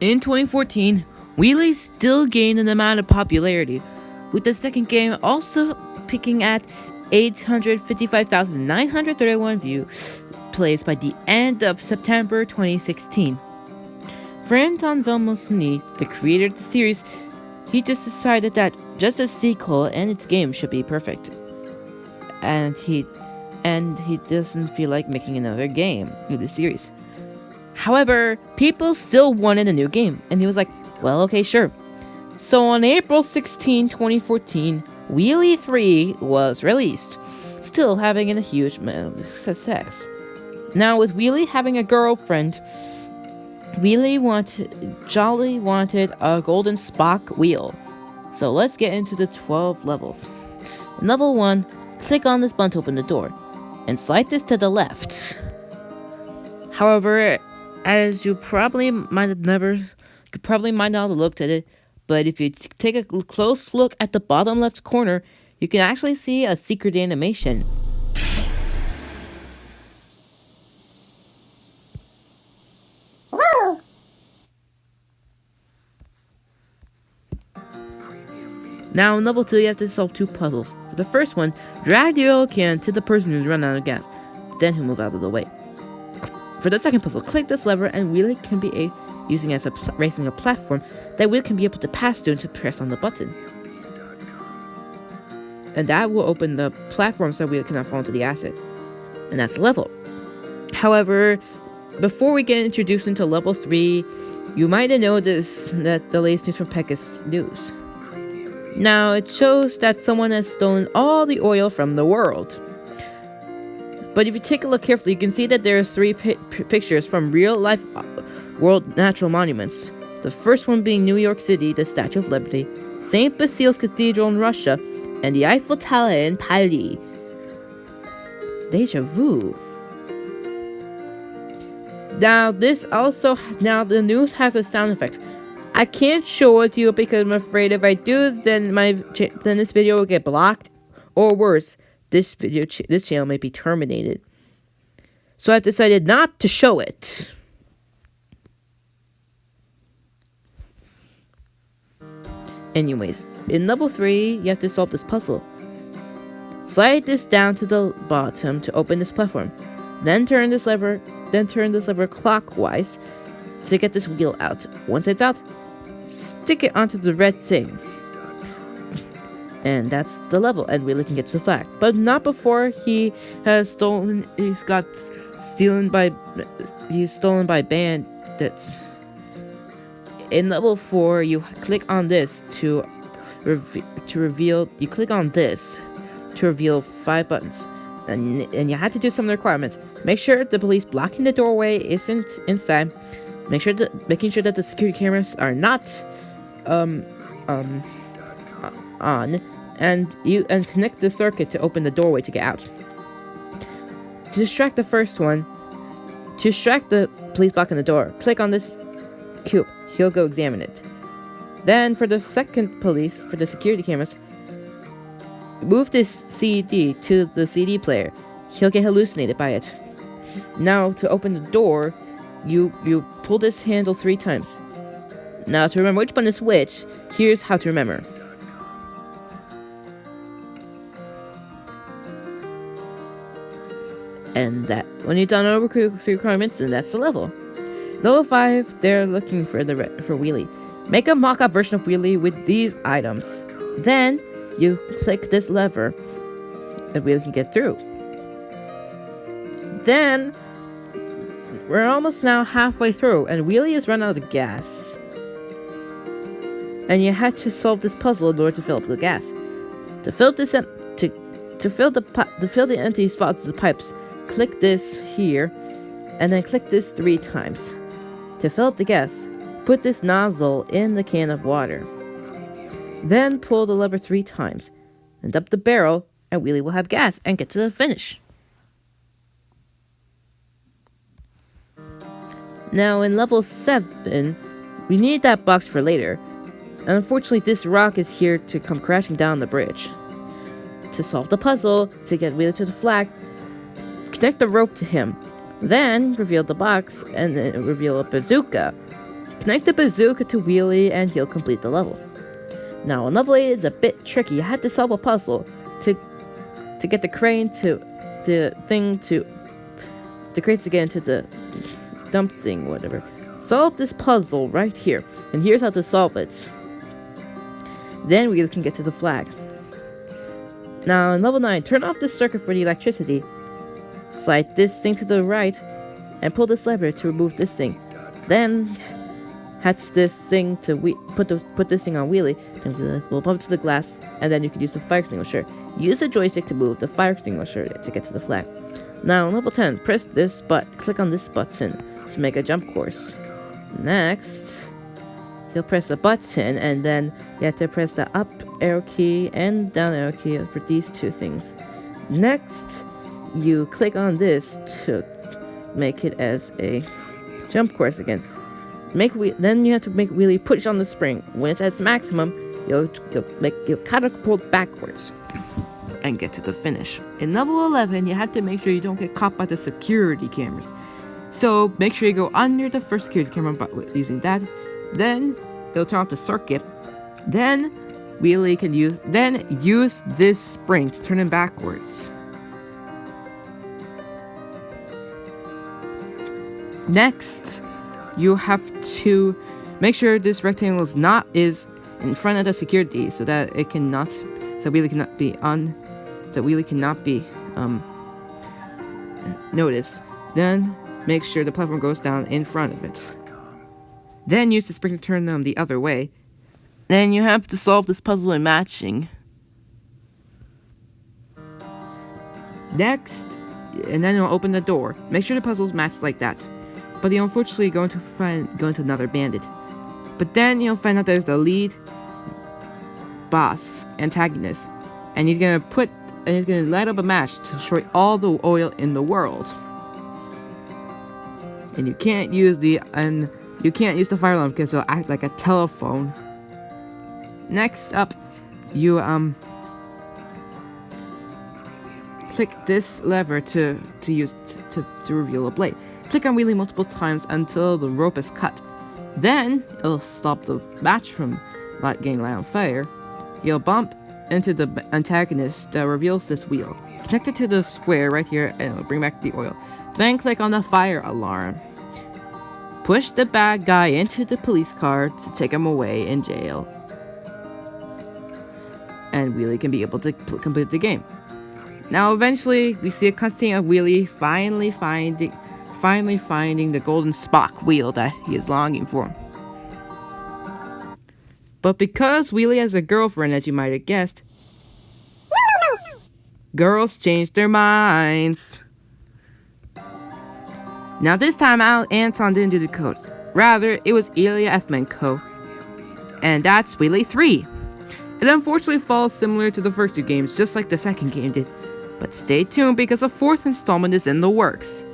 In 2014, Wheelie still gained an amount of popularity, with the second game also peaking at 855,931 view plays by the end of September 2016. For Anton, the creator of the series, he just decided that just a sequel and its game should be perfect. And he doesn't feel like making another game in the series. However, people still wanted a new game, and he was like, well, okay, sure. So on April 16, 2014, Wheelie 3 was released, still having a huge success. Now, with Wheelie having a girlfriend, Wheelie wanted a golden Spock wheel. So let's get into the 12 levels. Level 1, click on this button to open the door, and slide this to the left. However, as you probably might not have looked at it, but if you take a close look at the bottom left corner, you can actually see a secret animation. Now in level 2, you have to solve 2 puzzles. For the first one, drag the oil can to the person who's run out of gas, then he'll move out of the way. For the second puzzle, click this lever and Wheelie can be using as raising a platform that Wheelie can be able to pass through to press on the button. And that will open the platform so Wheelie cannot fall into the acid. And that's the level. However, before we get introduced into level 3, you might have noticed that the latest news from Pegasus News. Now, it shows that someone has stolen all the oil from the world. But if you take a look carefully, you can see that there are 3 pictures from real-life world natural monuments. The first one being New York City, the Statue of Liberty, St. Basil's Cathedral in Russia, and the Eiffel Tower in Paris. Deja vu. Now, the news has a sound effect. I can't show it to you because I'm afraid if I do, then this video will get blocked, or worse, this channel may be terminated. So I've decided not to show it. Anyways, in level 3, you have to solve this puzzle. Slide this down to the bottom to open this platform. Then turn this lever clockwise to get this wheel out. Once it's out, stick it onto the red thing. And that's the level, and Wheelie can get to the flag. But not before he's stolen by bandits. In level 4, you click on this to reveal 5 buttons. And you have to do some of the requirements. Make sure the police blocking the doorway isn't inside. Making sure that the security cameras are not on, and connect the circuit to open the doorway to get out. To distract the police blocking the door, click on this cube. He'll go examine it. Then for the security cameras, move this CD to the CD player. He'll get hallucinated by it. Now to open the door, you pull this handle 3 times. Now to remember which button is which, here's how to remember. And that when you've done over requirements, then that's the level. Level 5, they're looking for Wheelie. Make a mock-up version of Wheelie with these items. Then you click this lever, and Wheelie can get through. Then we're almost now halfway through, and Wheelie has run out of gas. And you had to solve this puzzle in order to fill up the gas. To fill the empty spots of the pipes, click this here, and then click this 3 times. To fill up the gas, put this nozzle in the can of water. Then pull the lever 3 times, and up the barrel, and Wheelie will have gas and get to the finish. Now in level 7, we need that box for later. And unfortunately, this rock is here to come crashing down the bridge. To solve the puzzle, to get Wheelie to the flag, connect the rope to him. Then reveal the box and then reveal a bazooka. Connect the bazooka to Wheelie and he'll complete the level. Now, on level 8 is a bit tricky. You had to solve a puzzle to get the crane to the thing to the crates to get into the dump thing, whatever. Solve this puzzle right here, and here's how to solve it. Then we can get to the flag. Now, in level 9, turn off the circuit for the electricity. Slide this thing to the right, and pull this lever to remove this thing. Then hatch this thing to put this thing on Wheelie, and we'll bump to the glass, and then you can use the fire extinguisher. Use the joystick to move the fire extinguisher to get to the flag. Now, on level 10, click on this button to make a jump course. Next, you'll press the button, and then you have to press the up arrow key and down arrow key for these two things. Next, you click on this to make it as a jump course again. Then you have to make Wheelie push on the spring. When it's at its maximum, you'll catapult backwards and get to the finish. In level 11, you have to make sure you don't get caught by the security cameras. So make sure you go under the first security camera by using that. Then it'll turn off the circuit. Then Wheelie can use this spring to turn him backwards. Next, you have to make sure this rectangle is in front of the security so that Wheelie cannot be noticed. Then make sure the platform goes down in front of it. Then use the spring to turn them the other way. Then you have to solve this puzzle in matching. Next, and then you'll open the door. Make sure the puzzles match like that. But you're unfortunately going to another bandit. But then you'll find out there's the lead boss antagonist, and he's gonna light up a match to destroy all the oil in the world. And you can't use the fire alarm because it'll act like a telephone. Next up, you click this lever to reveal a blade. Click on Wheelie multiple times until the rope is cut. Then it'll stop the match from getting light on fire. You'll bump into the antagonist that reveals this wheel. Connect it to the square right here and it'll bring back the oil. Then click on the fire alarm. Push the bad guy into the police car to take him away in jail. And Wheelie can be able to complete the game. Now eventually we see a cutscene of Wheelie finally finding the golden Spock wheel that he is longing for. But because Wheelie has a girlfriend, as you might have guessed, girls change their minds. Now this time out, Anton didn't do the code. Rather, it was Ilya Efmenko. And that's Wheelie 3. It unfortunately falls similar to the first two games, just like the second game did. But stay tuned because a fourth installment is in the works.